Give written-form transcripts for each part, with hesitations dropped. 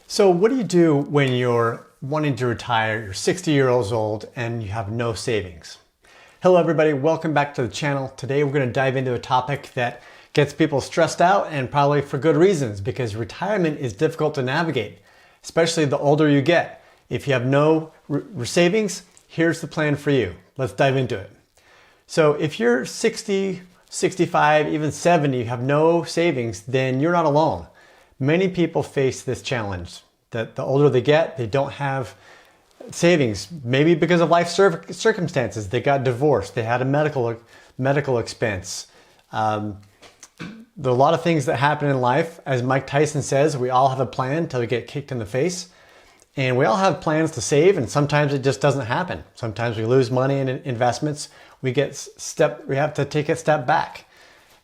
So what do you do when you're wanting to retire, you're 60 years old and you have no savings? Hello everybody, welcome back to the channel. Today we're going to dive into a topic that gets people stressed out, and probably for good reasons, because retirement is difficult to navigate, especially the older you get. If you have no savings, here's the plan for you. Let's dive into it. So if you're 60, 65, even 70, you have no savings, then you're not alone. Many people face this challenge, that the older they get, they don't have savings, maybe because of life circumstances. They got divorced, they had a medical expense. There are a lot of things that happen in life. As Mike Tyson says, we all have a plan until we get kicked in the face. And we all have plans to save, and sometimes it just doesn't happen. Sometimes we lose money in investments. We have to take a step back.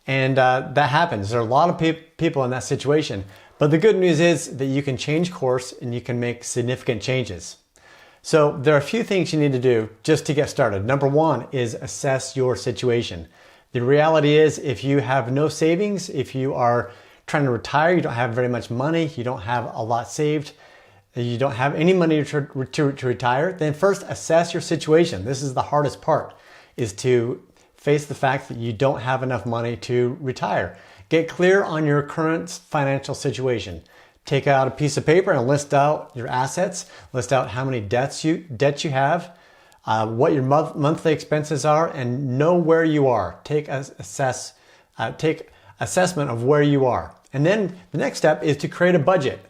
And that happens. There are a lot of people in that situation. But the good news is that you can change course and you can make significant changes. So there are a few things you need to do just to get started. Number one is assess your situation. The reality is, if you have no savings, if you are trying to retire, you don't have very much money, you don't have a lot saved, you don't have any money to retire, then first assess your situation. This is the hardest part, is to face the fact that you don't have enough money to retire. Get clear on your current financial situation. Take out a piece of paper and list out your assets, list out how many debts you have, what your monthly expenses are, and know where you are. Take assessment of where you are. And then the next step is to create a budget.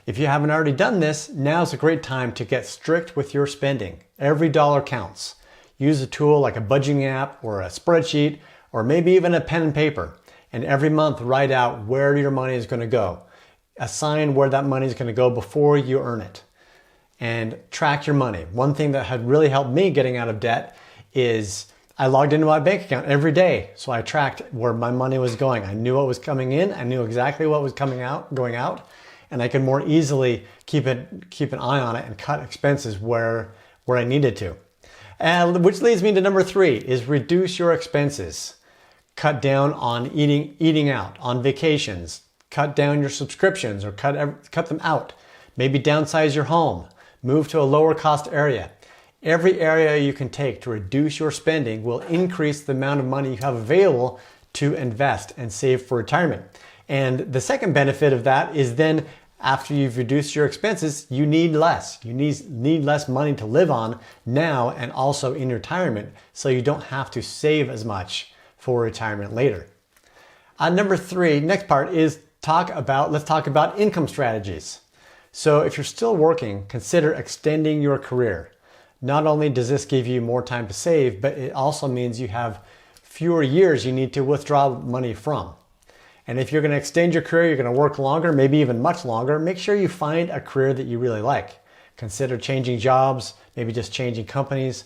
If you haven't already done this, now's a great time to get strict with your spending. Every dollar counts. Use a tool like a budgeting app or a spreadsheet, or maybe even a pen and paper. And every month write out where your money is going to go. Assign where that money is going to go before you earn it. And track your money. One thing that had really helped me getting out of debt is I logged into my bank account every day. So I tracked where my money was going. I knew what was coming in. I knew exactly what was going out. And I could more easily keep an eye on it and cut expenses where I needed to. And which leads me to number three, is reduce your expenses. Cut down on eating out, on vacations. Cut down your subscriptions or cut them out. Maybe downsize your home. Move to a lower cost area. Every area you can take to reduce your spending will increase the amount of money you have available to invest and save for retirement. And the second benefit of that is then, after you've reduced your expenses, you need less. You need less money to live on now and also in retirement, so you don't have to save as much for retirement later. Number three, next part is let's talk about income strategies. So if you're still working, consider extending your career. Not only does this give you more time to save, but it also means you have fewer years you need to withdraw money from. And if you're going to extend your career, you're going to work longer, maybe even much longer, make sure you find a career that you really like. Consider changing jobs, maybe just changing companies,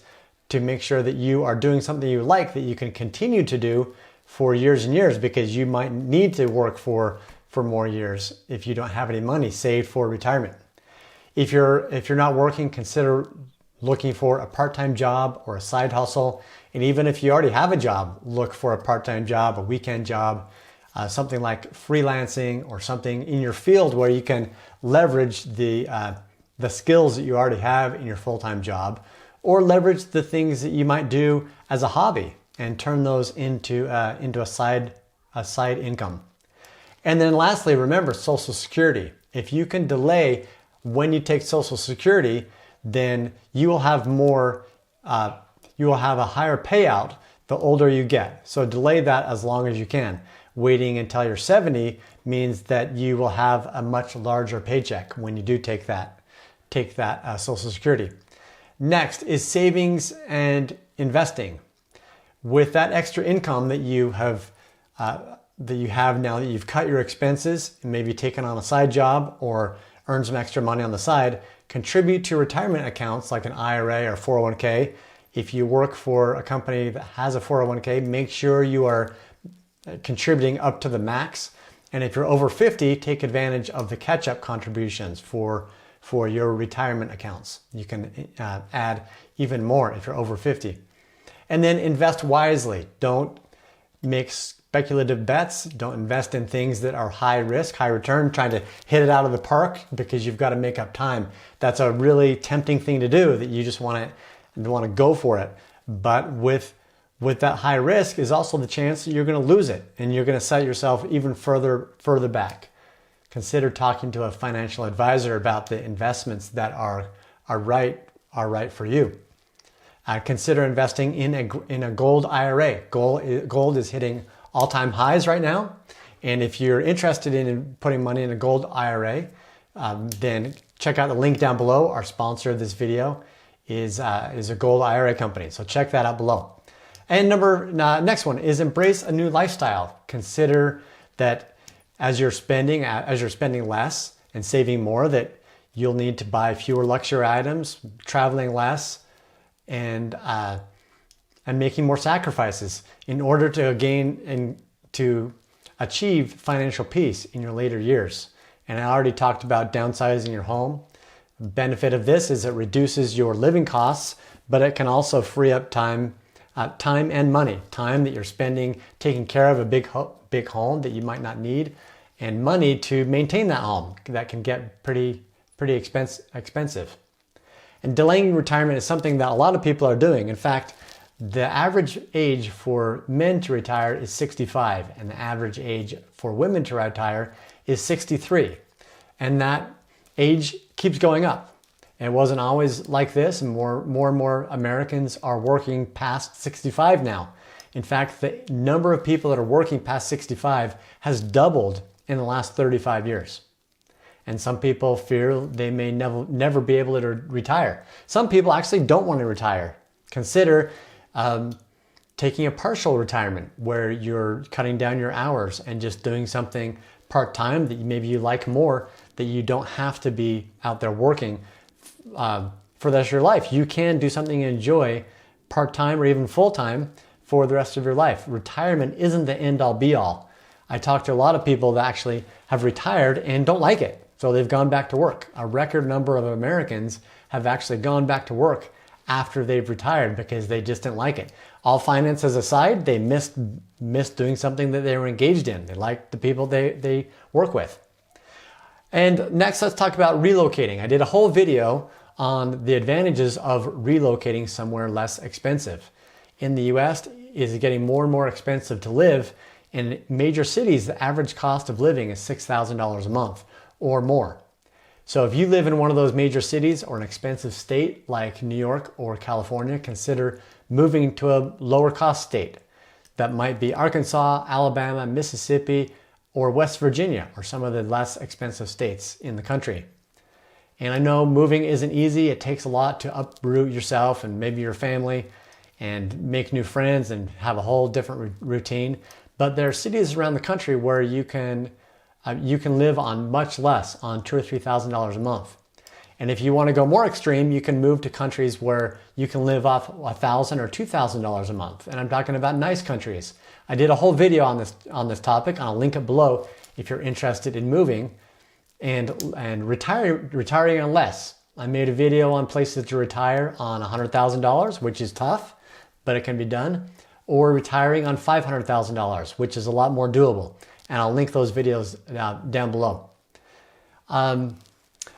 to make sure that you are doing something you like that you can continue to do for years and years, because you might need to work for more years if you don't have any money saved for retirement. If you're not working, consider looking for a part-time job or a side hustle. And even if you already have a job, look for a part-time job, a weekend job, something like freelancing or something in your field where you can leverage the skills that you already have in your full-time job, or leverage the things that you might do as a hobby and turn those into a side income. And then lastly, remember Social Security. If you can delay when you take Social Security, then you will have a higher payout the older you get. So delay that as long as you can. Waiting until you're 70 means that you will have a much larger paycheck when you do take that Social Security. Next is savings and investing. With that extra income that you have now that you've cut your expenses and maybe taken on a side job or earned some extra money on the side, contribute to retirement accounts like an IRA or 401k. If you work for a company that has a 401k, make sure you are contributing up to the max. And if you're over 50, take advantage of the catch-up contributions for your retirement accounts. You can add even more if you're over 50. And then invest wisely. Don't make speculative bets. Don't invest in things that are high risk, high return, trying to hit it out of the park because you've got to make up time. That's a really tempting thing to do, that you just want to go for it. But with that high risk is also the chance that you're going to lose it, and you're going to set yourself even further back. Consider talking to a financial advisor about the investments that are right for you. Consider investing in a gold IRA. Gold is hitting all-time highs right now, and if you're interested in putting money in a gold IRA, then check out the link down below. Our sponsor of this video is a gold IRA company, so check that out below. And next one is embrace a new lifestyle. Consider that as you're spending less and saving more, that you'll need to buy fewer luxury items, traveling less, and making more sacrifices in order to gain and to achieve financial peace in your later years. And I already talked about downsizing your home. The benefit of this is it reduces your living costs, but it can also free up time and money. Time that you're spending taking care of a big home that you might not need, and money to maintain that home that can get pretty expensive. And delaying retirement is something that a lot of people are doing. In fact, the average age for men to retire is 65, and the average age for women to retire is 63. And that age keeps going up. And it wasn't always like this, and more and more Americans are working past 65 now. In fact, the number of people that are working past 65 has doubled in the last 35 years. And some people fear they may never be able to retire. Some people actually don't want to retire. Consider taking a partial retirement where you're cutting down your hours and just doing something part-time that maybe you like more, that you don't have to be out there working for the rest of your life. You can do something you enjoy part-time or even full-time for the rest of your life. Retirement isn't the end-all be-all. I talk to a lot of people that actually have retired and don't like it. So they've gone back to work. A record number of Americans have actually gone back to work after they've retired because they just didn't like it. All finances aside, they missed doing something that they were engaged in. They liked the people they work with. And next, let's talk about relocating. I did a whole video on the advantages of relocating somewhere less expensive. In the US, it is getting more and more expensive to live. In major cities, the average cost of living is $6,000 a month or more. So if you live in one of those major cities or an expensive state like New York or California, consider moving to a lower cost state. That might be Arkansas, Alabama, Mississippi, or West Virginia, or some of the less expensive states in the country. And I know moving isn't easy. It takes a lot to uproot yourself and maybe your family and make new friends and have a whole different routine. But there are cities around the country where you can live on much less, on $2,000 or $3,000 a month. And if you want to go more extreme, you can move to countries where you can live off $1,000 or $2,000 a month. And I'm talking about nice countries. I did a whole video on this topic. I'll link it below if you're interested in moving and retiring on less. I made a video on places to retire on $100,000, which is tough, but it can be done, or retiring on $500,000, which is a lot more doable. And I'll link those videos down below.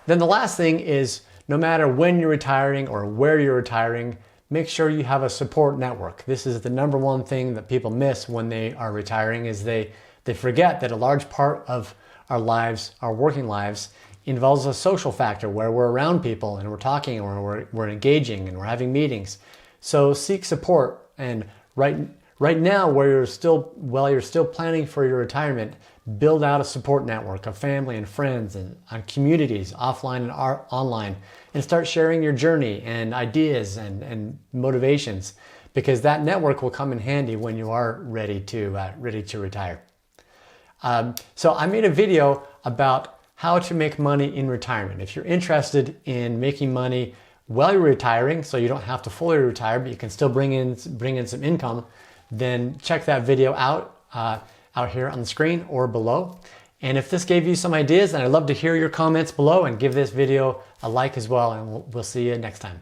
Then the last thing is, no matter when you're retiring or where you're retiring, make sure you have a support network. This is the number one thing that people miss when they are retiring, is they forget that a large part of our lives, our working lives, involves a social factor where we're around people and we're talking and we're engaging and we're having meetings. So seek support, and right now, while you're still planning for your retirement, build out a support network of family and friends and communities, offline and online, and start sharing your journey and ideas and motivations, because that network will come in handy when you are ready to retire. So I made a video about how to make money in retirement. If you're interested in making money while you're retiring, so you don't have to fully retire, but you can still bring in some income, then check that video out here on the screen or below. And if this gave you some ideas, then I'd love to hear your comments below, and give this video a like as well, and we'll see you next time.